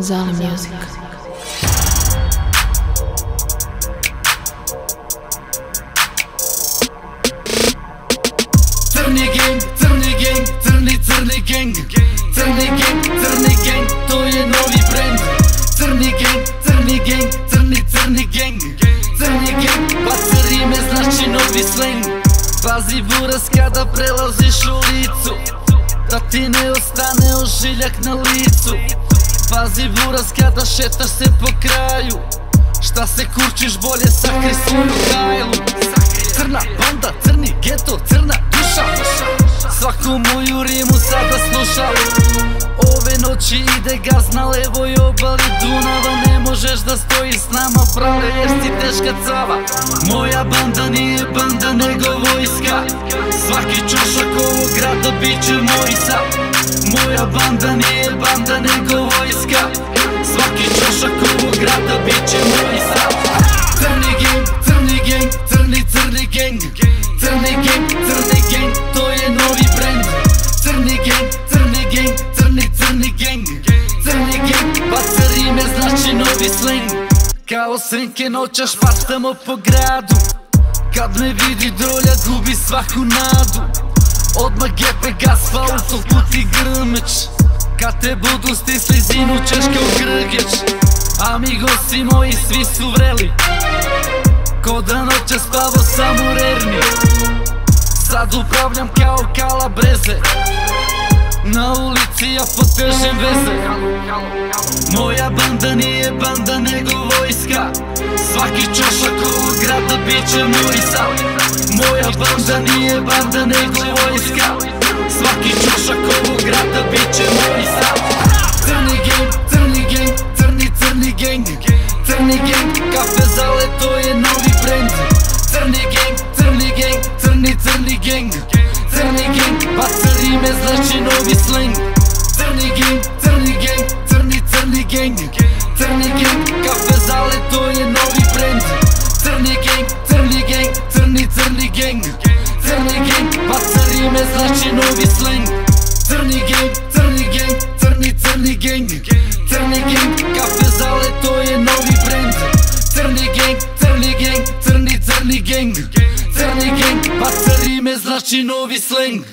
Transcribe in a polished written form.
Zala Music. Crni gang, crni gang, crni gang. Crni gang, crni gang, to je novi brand. Crni gang, crni gang, crni gang. Crni gang, baca rime, znači novi slang. Pazi buraz kada prelaziš ulicu, da ti ne ostane ožiljak na licu. Pazi buraz kada šetaš se po kraju, šta se kurčiš bolje sakri svoju kajlu. Crna banda, crni geto, crna duša, svaku moju rimu sada sluša. Ove noći ide gaz na levoj obali Dunava, ne možeš da stojiš s nama brale jer si teška cava. Moja banda nije banda nego vojska, svaki čošak ovog grada bit će moj sad. Moja banda nije banda nego vojska, svaki čošak ovog grada bit će moj sad. Crni gang, crni gang, crni gang. Crni gang, crni gang, to je novi brand. Crni gang, crni gang, crni gang. Crni gang, baca rime, znači novi slang. Kao srinke noćas špartamo po gradu, kad me vidi drolja gubi svaku nadu. Odmah gepe gas pa autoput i grmeć, kad te budu stisli zinu ćeš kao grgeć. Amigosi moji svi su vreli, ko da noće spavo sam u rerni. Sad upravljam kao Kalabreze, na ulici ja potežem veze. Moja banda nije banda nego vojska, svaki čošak ovog grada bit će moj sad. Moja banda nije banda nego vojska, svaki čošak ovog grada bit će moj sad. Crni gang, crni gang, crni gang. Crni gang, kafe zale, to je novi brand. Crni gang, crni gang, crni gang. Crni gang, baca rime, znači novi slang. Crni gang, crni gang, crni gang. Crni gang, kafe zale, to je novi brand. Crni gang, crni gang, crni gang. Crni gang, baca rime, znači novi slang. Crni gang, crni gang, crni gang. Crni gang, kafe zale, to je novi brand. Crni gang, crni gang, crni gang. Crni gang, baca rime, znači novi slang.